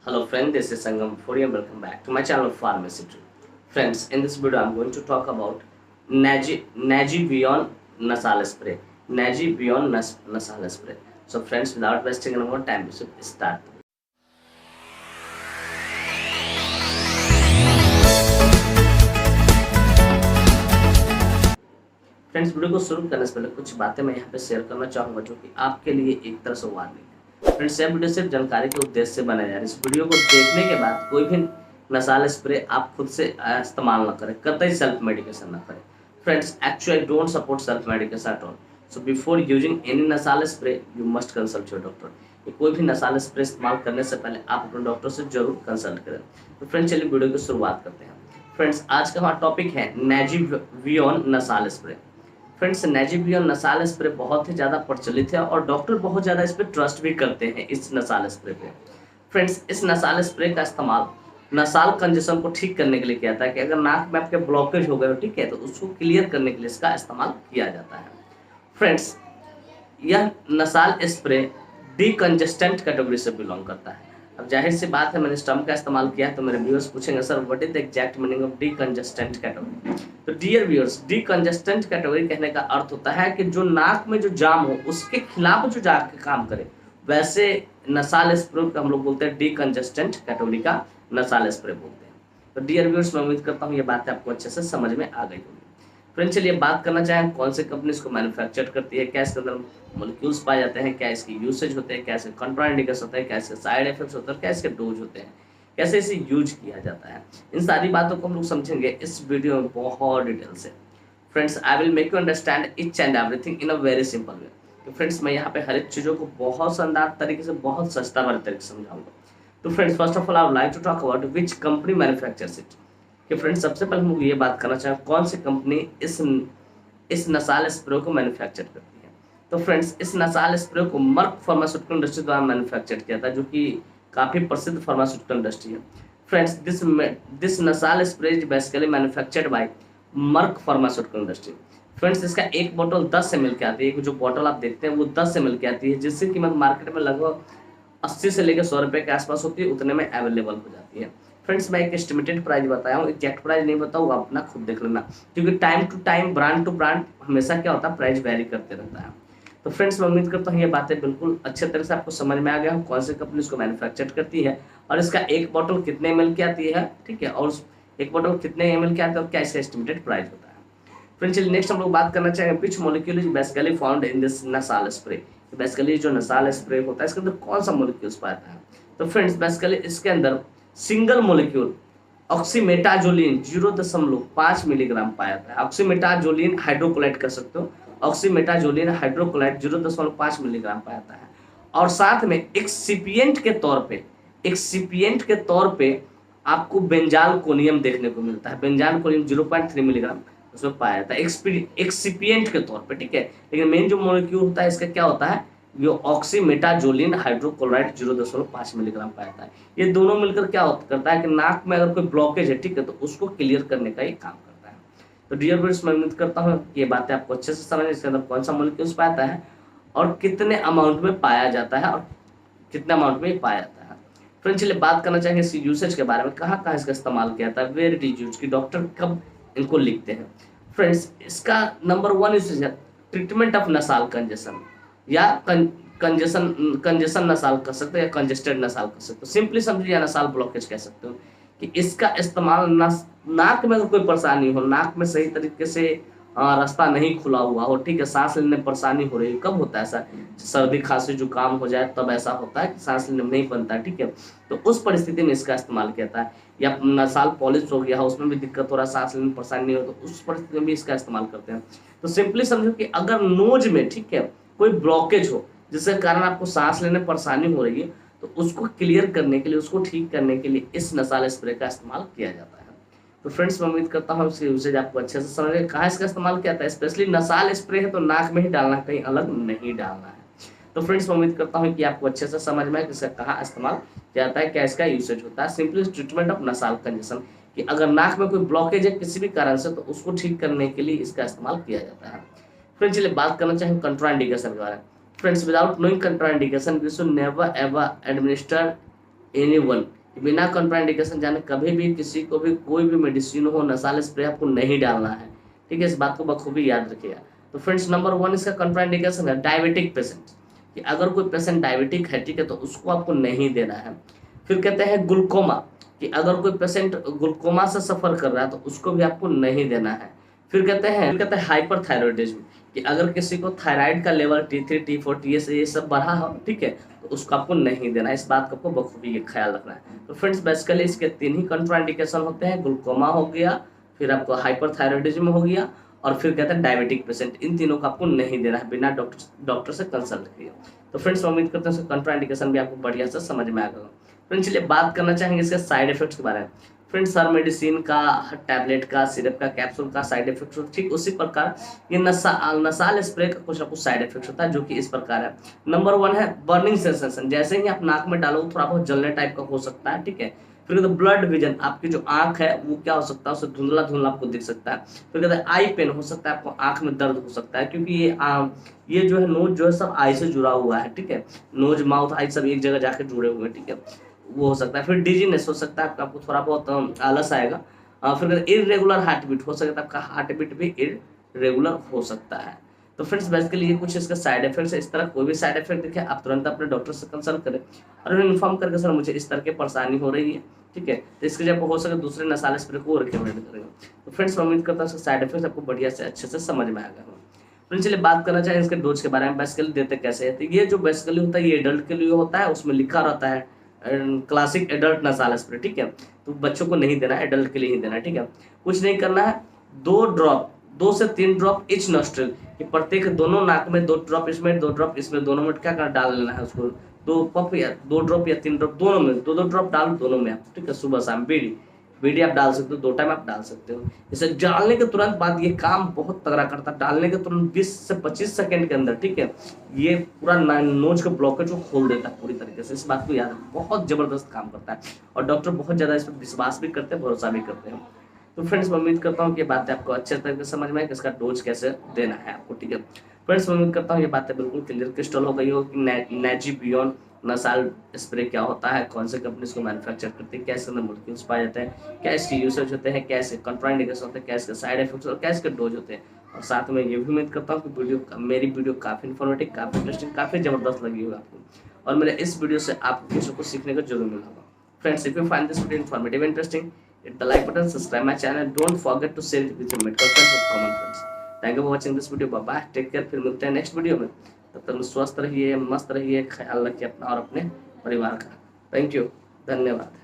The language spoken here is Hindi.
Hello friend, this is Sangam Fori and welcome back to my channel Pharmacy Tree. Friends, in this video I'm going to talk about Nagibion nasal spray. Nagibion nasal spray. So friends, without wasting any more time, we should start. Friends, video को शुरू करने से पहले कुछ बातें मैं यहाँ पे शेयर करना चाहूँगा जो कि आपके लिए एक तरह से वार्निंग है। फ्रेंड्स, यह वीडियो सिर्फ जानकारी के उद्देश्य से बनाया जा रहा है। इस वीडियो को देखने के बाद कोई भी नसाल स्प्रे आप खुद से इस्तेमाल ना करें, कतई सेल्फ मेडिकेशन ना करें। Friends, actually I don't support self medication at all. So before using any nasal spray you must consult your doctor. कोई भी नसाल स्प्रे इस्तेमाल करने से पहले आप अपने डॉक्टर से जरूर कंसल्ट करें। तो फ्रेंड्स, चलिए वीडियो की शुरुआत करते हैं। फ्रेंड्स, आज का हमारा टॉपिक है नेजिवियन नसाल स्प्रे। फ्रेंड्स, नेजिवियन नसाल स्प्रे बहुत ही ज़्यादा प्रचलित है और डॉक्टर बहुत ज़्यादा इस पर ट्रस्ट भी करते हैं इस नसाल स्प्रे पे। फ्रेंड्स, इस नसाल स्प्रे का इस्तेमाल नसाल कंजेशन को ठीक करने के लिए किया जाता है कि अगर नाक में आपके ब्लॉकेज हो गए हो, ठीक है, तो उसको क्लियर करने के लिए इसका इस्तेमाल किया जाता है। फ्रेंड्स, यह नसाल स्प्रे डीकंजेस्टेंट कैटेगरी से बिलोंग करता है। अब जाहिर सी बात है, मैंने इस टर्म का इस्तेमाल किया है तो मेरे व्यूअर्स पूछेंगे sir what is the exact meaning of decongestant category. तो डियर व्यूअर्स, डीकंजेस्टेंट कैटेगरी कहने का अर्थ होता है कि जो नाक में जो जाम हो उसके खिलाफ जो जाके काम करे, वैसे नसाल स्प्रे को हम लोग बोलते हैं डीकंजेस्टेंट कैटेगरी का नसाल स्प्रे बोलते हैं। तो डियर व्यूअर्स, मैं उम्मीद करता हूँ ये बातें आपको अच्छे से समझ में आ गई होगी। फ्रेंड्स, चलिए बात करना चाहें कौन सी कंपनी इसको मैन्युफैक्चर करती है, क्या इसके अंदर मॉलिक्यूल्स पाए जाते हैं, क्या इसकी यूसेज होते हैं, क्या इसके कंट्राइंडिकेशन होता है, क्या इसके साइड इफेक्ट्स होते हैं, क्या इसके डोज होते हैं, कैसे इसे यूज किया जाता है। इन सारी बातों को हम लोग समझेंगे इस वीडियो में बहुत डिटेल से। Friends, I will make you understand each and everything in a very simple way. तो फ्रेंड्स, मैं यहाँ पे हर एक चीज़ों को बहुत शानदार तरीके से, बहुत सस्ता वाले तरीके से समझाऊंगा। तो friends, first of all I would like to talk about which company manufactures it. कि फ्रेंड्स, सबसे पहले हम लोग ये बात करना चाहें कौन सी कंपनी इस नसाल स्प्रे को मैन्युफैक्चर करती है। तो फ्रेंड्स, इस नसाल स्प्रे को मर्क फार्मास्यूटिकल इंडस्ट्री द्वारा मैन्युफैक्चर किया था, जो कि काफ़ी प्रसिद्ध फार्मास्यूटिकल इंडस्ट्री है। Friends, this nasal spray is basically manufactured by Merck pharmaceutical industry. Friends, इसका एक बोतल 10 ml की आती है। जो बोतल आप देखते हैं वो 10 ml की आती है, जिसकी कीमत मार्केट में लगभग 80 से लेकर 100 रुपये के आसपास होती है, उतने में अवेलेबल हो जाती है। फ्रेंड्स, मैं एक एस्टिमेटेड प्राइस बताया हूँ, एग्जैक्ट प्राइस नहीं बताऊँ, आप अपना खुद देख लेना, क्योंकि time to time, brand to brand हमेशा क्या होता है, प्राइस वेरी करते रहता है। तो फ्रेंड्स, मैं उम्मीद करता हूँ ये बातें बिल्कुल अच्छे तरह से आपको समझ में आ गया हो, कौन सी कंपनी इसको मैन्युफैक्चर करती है और इसका एक बॉटल कितने ml की आती है, ठीक है, और एक बॉटल कितने ml की आती है और क्या इसका एस्टिमेटेड प्राइस होता है। फ्रेंड्स, चलिए नेक्स्ट हम लोग बात करना चाहेंगे which molecule is basically found in this nasal spray. Basically जो नसाल स्प्रे होता है इसके अंदर कौन सा मॉलिक्यूल्स पाता है। तो फ्रेंड्स, बेसिकली इसके अंदर सिंगल मॉलिक्यूल ऑक्सीमेटाजोलिन 0.5 मिलीग्राम पाया जाता है। ऑक्सीमेटाजोलिन हाइड्रोक्लोराइड कर सकते हो, ऑक्सीमेटाजोलिन हाइड्रोक्लोराइड 0.5 मिलीग्राम पाया जाता है। और साथ में एक्सिपिएंट के तौर पे आपको बेंजालकोनियम देखने को मिलता है। बेंजालकोनियम 0.3 मिलीग्राम उसमें पाया जाता है एक्सिपिएंट के तौर पे, ठीक है। लेकिन मेन जो मॉलिक्यूल होता है इसका क्या होता है, जो ऑक्सीमेटाजोलिन हाइड्रोक्लोराइड 0.5 मिलीग्राम पाया जाता है। ये दोनों मिलकर क्या करता है कि नाक में अगर कोई ब्लॉकेज है, ठीक है, तो उसको क्लियर करने का ये काम करता है। तो डियर व्यूअर्स, मैं उम्मीद करता हूँ ये बातें आपको अच्छे से समझ, इसके अंदर कौन सा मॉलिक्यूल्स पाता है और कितने अमाउंट में पाया जाता है और कितने अमाउंट में पाया जाता है। फ्रेंड्स, चलिए बात करना चाहेंगे इसकी यूसेज के बारे में, कहाँ कहाँ इसका इस्तेमाल किया जाता है, वेयर इट इज यूज, की डॉक्टर कब इनको लिखते हैं। फ्रेंड्स, इसका नंबर 1 यूसेज है ट्रीटमेंट ऑफ नसाल कंजेशन या कंजेशन नसाल कर सकते हो या कंजेस्टेड नसाल कर सकते हो। सिंपली समझिए, नसाल ब्लॉकेज कह सकते हो कि इसका इस्तेमाल नाक में अगर कोई परेशानी हो, नाक में सही तरीके से रास्ता नहीं खुला हुआ हो, ठीक है, सांस लेने में परेशानी हो रही है, कब होता है ऐसा, सर्दी खांसी जुकाम हो जाए तब ऐसा होता है कि सांस लेने में नहीं बनता है, ठीक है, तो उस परिस्थिति में इसका इस्तेमाल किया जाता है। या नसाल पॉलिश हो गया हो, उसमें भी दिक्कत हो रहा है, सांस लेने में परेशानी नहीं हो, तो उस परिस्थिति में भी इसका इस्तेमाल करते हैं। तो सिंपली समझो कि अगर नोज में, ठीक है, कोई ब्लॉकेज हो जिसके कारण आपको सांस लेने में परेशानी हो रही है, तो उसको क्लियर करने के लिए, उसको ठीक करने के लिए इस नसाल स्प्रे का इस्तेमाल किया जाता है। तो फ्रेंड्स, मैं उम्मीद करता हूँ इसकी यूसेज आपको अच्छे से समझ गए, कहाँ इसका इस्तेमाल किया जाता है। स्पेशली नसाल स्प्रे है तो नाक में ही डालना है, कहीं अलग नहीं डालना है। तो फ्रेंड्स, मैं उम्मीद करता हूँ कि आपको अच्छे से समझ में आए कि इसका कहाँ इस्तेमाल किया जाता है, क्या इसका यूसेज होता है। सिंपली ट्रीटमेंट ऑफ नसाल कंजेशन, कि अगर नाक में कोई ब्लॉकेज है किसी भी कारण से, तो उसको ठीक करने के लिए इसका इस्तेमाल किया जाता है। फ्रेंड्स, चलिए बात करना चाहेंगे कंट्राइंडिकेशन के बारे में। Friends, without knowing contraindication we should never ever administer anyone, बिना कॉन्ट्राइंडिकेशन जाने कभी भी किसी को भी कोई भी मेडिसिन हो, नसाल स्प्रे आपको नहीं डालना है। ठीक है, इस बात को बखूबी याद रखिएगा। तो फ्रेंड्स नंबर 1 इसका कॉन्ट्राइंडिकेशन है डायबिटिक पेशेंट, कि अगर कोई पेशेंट डायबिटिक है, ठीक है, तो उसको आपको नहीं देना है। फिर कहते हैं ग्लूकोमा, कि अगर कोई पेशेंट ग्लूकोमा से सफर कर रहा है तो उसको भी आपको नहीं देना है। फिर कहते हैं हाइपरथायरॉयडिज्म, कि अगर किसी को थायराइड का लेवल T3 T4 TS ये सब बढ़ा हो, ठीक है, तो उसको आपको नहीं देना है। इस बात का आपको बखूबी ख्याल रखना है। तो फ्रेंड्स बेसिकली इसके 3 ही कंट्राइंडिकेशन होते हैं, ग्लूकोमा हो गया, फिर आपको हाइपरथायरॉयडिज्म हो गया, और फिर कहते हैं डायबिटिक पेशेंट। इन तीनों को आपको नहीं देना है बिना डॉक्टर से कंसल्ट किए। तो फ्रेंड्स उम्मीद करते हैं कंट्राइंडिकेशन भी आपको बढ़िया से समझ में आ गया। फ्रेंड्स चलिए बात करना चाहेंगे इसके साइड इफेक्ट्स के बारे में। फ्रेंड्स हर मेडिसिन का, हर टैबलेट का, सिरप का, कैप्सूल का साइड इफेक्ट होता है, ठीक उसी प्रकार ये नसाल स्प्रे का कुछ ना कुछ साइड इफेक्ट होता है, जो कि इस प्रकार है। नंबर 1 है बर्निंग सेंसेशन, जैसे ही आप नाक में डालो थोड़ा बहुत जलने टाइप का हो सकता है, ठीक है। फिर कहते हैं ब्लड विजन, आपकी जो आंख है वो क्या हो सकता है, उसे धुंधला धुंधला आपको दिख सकता है। फिर कहते हैं आई पेन, हो सकता है आपको आंख में दर्द हो सकता है, क्योंकि ये जो है नोज जो है सब आई से जुड़ा हुआ है, ठीक है, नोज माउथ आई सब एक जगह जाकर जुड़े हुए हैं, ठीक है, वो हो सकता है। फिर डिजीनेस हो सकता है, आपको थोड़ा बहुत आलस आएगा। फिर इरेगुलर हार्ट बीट हो सकता है, आपका हार्ट बीट भी इरेगुलर हो सकता है। तो फ्रेंड्स बेसिकली ये कुछ इसका साइड इफेक्ट्स है। इस तरह कोई भी साइड इफेक्ट दिखे आप तुरंत अपने डॉक्टर से कंसल्ट करें और उन्हें इन्फॉर्म करके सर मुझे इस तरह की परेशानी हो रही है, ठीक है, तो इसके लिए आपको हो सके दूसरे नसाल स्प्रे को रिकमेंड करेंगे। तो फ्रेंड्स मैं उम्मीद करता हूँ साइड इफेक्ट्स आपको बढ़िया से अच्छे से समझ में आ गया। फ्रेंड्स चलिए बात करना चाहें इसके डोज के बारे में, बेसिकली देते कैसे है। तो ये जो बेसिकली होता है ये एडल्ट के लिए होता है, उसमें लिखा रहता है क्लासिक एडल्ट नसाल स्प्रे, ठीक है, तो बच्चों को नहीं देना, एडल्ट के लिए ही देना, ठीक है। कुछ नहीं करना है, 2 से 3 ड्रॉप इच नॉस्ट्रिल, कि प्रत्येक दोनों नाक में 2 ड्रॉप इसमें 2 ड्रॉप इसमें, दोनों में क्या करना डाल लेना है उसको, 2 पफ या 2 ड्रॉप या 3 ड्रॉप दोनों में, 2 ड्रॉप डाल दोनों में आप, ठीक है, सुबह शाम बीडी आप डाल सकते हो, 2 टाइम आप डाल सकते हो। इसे डालने के तुरंत बाद ये काम बहुत तगड़ा करता है, डालने के तुरंत 20 से 25 सेकंड के अंदर, ठीक है, ये पूरा नोज का ब्लॉकेज को खोल देता है पूरी तरीके से। इस बात को याद रखना, बहुत जबरदस्त काम करता है और डॉक्टर बहुत ज्यादा इस पर विश्वास भी करते हैं, भरोसा भी करते हैं। तो फ्रेंड्स मैं उम्मीद करता हूँ कि बातें आपको अच्छे तरीके से समझ में आए कि इसका डोज कैसे देना है आपको, ठीक है। फ्रेंड्स मैं उम्मीद करता हूँ ये बातें बिल्कुल क्लियर क्रिस्टल हो गई हो कि नेजिबियन नसाल स्प्रे क्या होता है, कौन से कंपनी इसको मैन्युफैक्चर करती है, क्या इसके अंदर मोलिक्यूल्स पाए जाते हैं, क्या इसके यूसेज होते हैं, क्या इसके कंट्राइंडिकेशन होते हैं, क्या इसके साइड इफेक्ट्स और क्या इसके डोज होते हैं। और साथ में ये भी उम्मीद करता हूँ कि मेरी वीडियो काफ़ी इन्फॉर्मेटिव, काफ़ी इंटरेस्टिंग, काफ़ी जबरदस्त लगी होगी आपको और मेरे इस वीडियो से आपको किसी को सीखने को जरूर मिला होगा। Friends, if you find this video informative and interesting, hit the like button, subscribe my channel, don't forget to share it with your medical friends and common friends. Thank you for watching this video. Bye bye. Take care. फिर मिलते हैं नेक्स्ट वीडियो में। तब तक स्वस्थ रहिए, मस्त रहिए, ख्याल रखिए अपना और अपने परिवार का। थैंक यू, धन्यवाद।